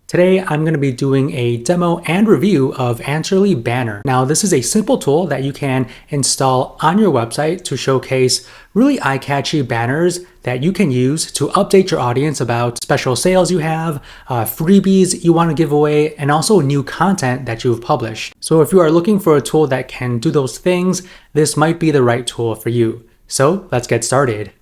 Today, I'm going to be doing a demo and review of Answerly Banner. Now, this is a simple tool that you can install on your website to showcase really eye-catchy banners that you can use to update your audience about special sales you have, freebies you want to give away, and also new content that you've published. So if you are looking for a tool that can do those things, this might be the right tool for you. So let's get started.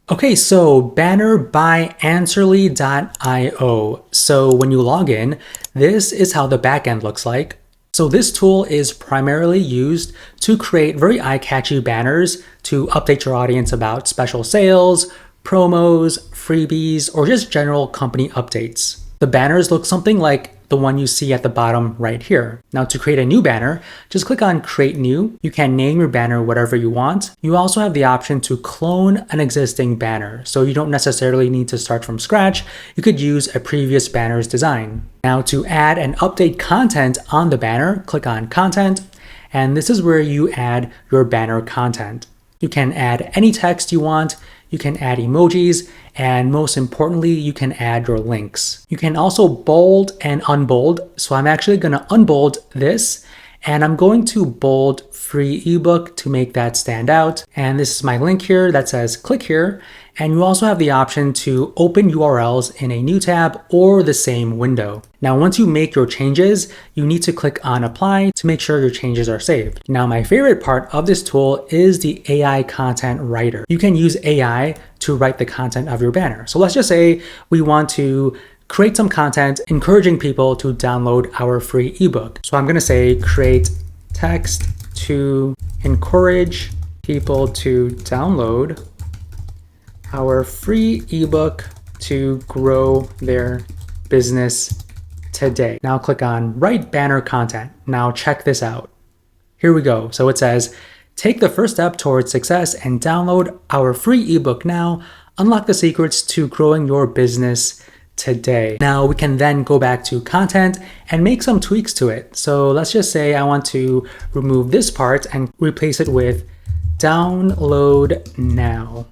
Okay, so Banner by Answerly.io. So when you log in, this is how the backend looks like. So this tool is primarily used to create very eye-catchy banners to update your audience about special sales, promos, freebies, or just general company updates. The banners look something like the one you see at the bottom right here. Now to create a new banner, just click on Create New. You can name your banner whatever you want. You also have the option to clone an existing banner, so you don't necessarily need to start from scratch. You could use a previous banner's design. Now to add and update content on the banner, click on Content, and this is where you add your banner content. You can add any text you want, you can add emojis, and most importantly, you can add your links. You can also bold and unbold. So I'm actually going to unbold this, and I'm going to bold free ebook to make that stand out. And this is my link here that says click here. And you also have the option to open URLs in a new tab or the same window. Now, once you make your changes, you need to click on apply to make sure your changes are saved. Now, my favorite part of this tool is the AI content writer. You can use AI to write the content of your banner. So let's just say we want to create some content encouraging people to download our free ebook. So I'm going to say create text to encourage people to download our free ebook to grow their business today. Now click on Write Banner Content. Now check this out. Here we go. So it says, take the first step towards success and download our free ebook now. Unlock the secrets to growing your business today. Now we can then go back to content and make some tweaks to it. So let's just say I want to remove this part and replace it with download now.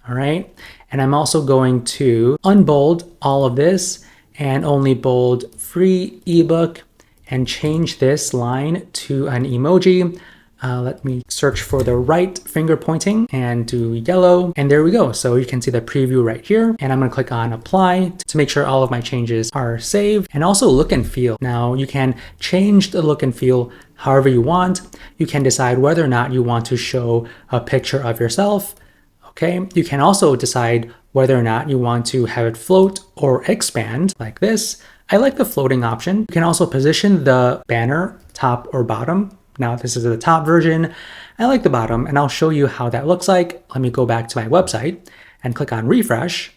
All right. And I'm also going to unbold all of this and only bold free ebook and change this line to an emoji. Let me search for the right finger pointing and do yellow. And there we go. So you can see the preview right here. And I'm going to click on apply to make sure all of my changes are saved, and also look and feel. Now you can change the look and feel however you want. You can decide whether or not you want to show a picture of yourself. Okay, you can also decide whether or not you want to have it float or expand like this. I like the floating option. You can also position the banner top or bottom. Now this is the top version. I like the bottom, and I'll show you how that looks like. Let me go back to my website and click on refresh.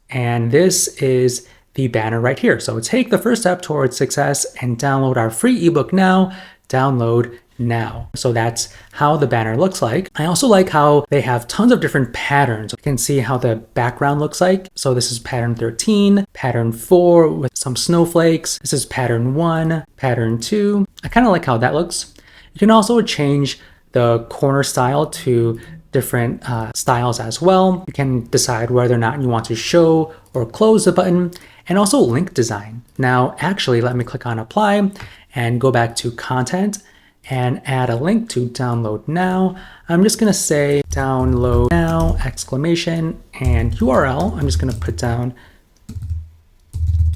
And this is the banner right here. So take the first step towards success and download our free ebook now. Download now. So that's how the banner looks like. I also like how they have tons of different patterns. You can see how the background looks like. So this is pattern 13, pattern 4 with some snowflakes. This is pattern 1, pattern 2. I kind of like how that looks. You can also change the corner style to different styles as well. You can decide whether or not you want to show or close the button, and also link design. Now, actually, let me click on apply and go back to content and add a link to download now. I'm just gonna say download now, exclamation, and URL. I'm just gonna put down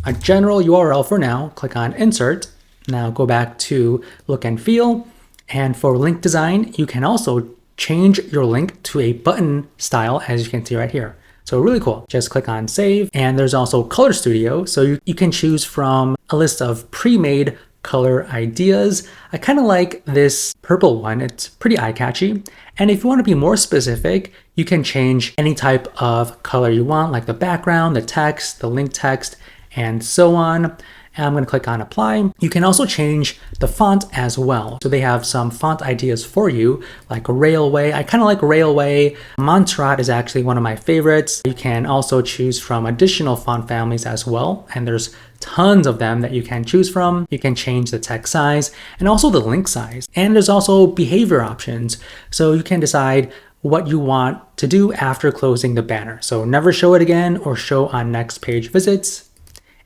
a general URL for now. Click on insert. Now go back to look and feel. And for link design, you can also change your link to a button style, as you can see right here. So really cool. Just click on save. And there's also Color Studio. So you can choose from a list of pre-made color ideas. I kind of like this purple one. It's pretty eye-catchy. And if you want to be more specific, you can change any type of color you want, like the background, the text, the link text, and so on. And I'm going to click on apply. You can also change the font as well. So they have some font ideas for you, like Railway. I kind of like Railway. Montserrat is actually one of my favorites. You can also choose from additional font families as well. And there's tons of them that you can choose from. You can change the text size and also the link size. And there's also behavior options. So you can decide what you want to do after closing the banner. So never show it again or show on next page visits.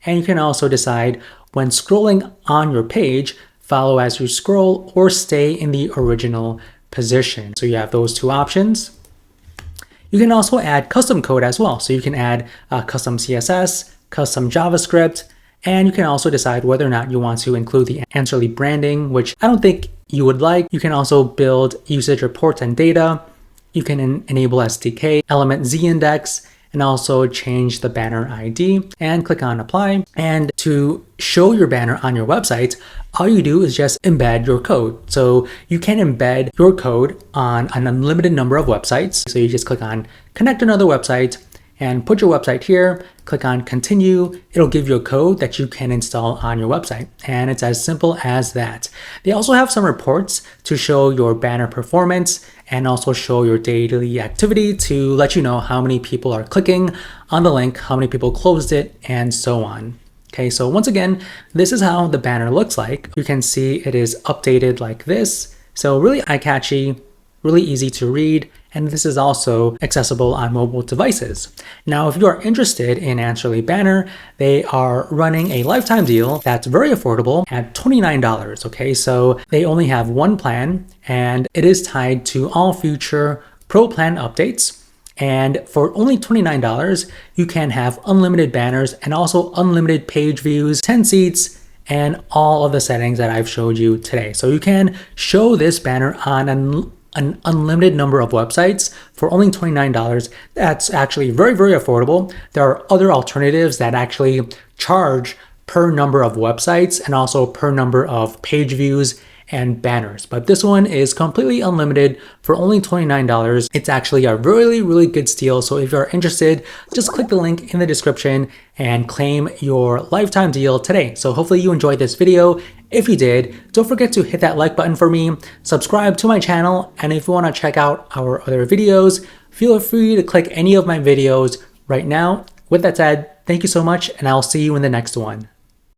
And you can also decide when scrolling on your page, follow as you scroll or stay in the original position. So you have those two options. You can also add custom code as well. So you can add custom CSS, custom JavaScript, and you can also decide whether or not you want to include the Answerly branding, which I don't think you would like. You can also build usage reports and data. You can enable SDK, element Z-index, and also change the banner ID and click on apply. And to show your banner on your website, all you do is just embed your code. So you can embed your code on an unlimited number of websites. So you just click on connect another website and put your website here, click on continue. It'll give you a code that you can install on your website. And it's as simple as that. They also have some reports to show your banner performance and also show your daily activity to let you know how many people are clicking on the link, how many people closed it, and so on. Okay, so once again, this is how the banner looks like. You can see it is updated like this. So really eye-catchy, really easy to read, and this is also accessible on mobile devices. Now, if you are interested in Answerly Banner, they are running a lifetime deal that's very affordable at $29, okay? So they only have one plan, and it is tied to all future Pro Plan updates. And for only $29, you can have unlimited banners and also unlimited page views, 10 seats, and all of the settings that I've showed you today. So you can show this banner on an unlimited number of websites for only $29. That's actually very, very affordable. There are other alternatives that actually charge per number of websites and also per number of page views and banners. But this one is completely unlimited for only $29. It's actually a really, really good steal. So if you're interested, just click the link in the description and claim your lifetime deal today. So hopefully you enjoyed this video. If you did, don't forget to hit that like button for me, subscribe to my channel, and if you want to check out our other videos, feel free to click any of my videos right now. With that said, thank you so much, and I'll see you in the next one.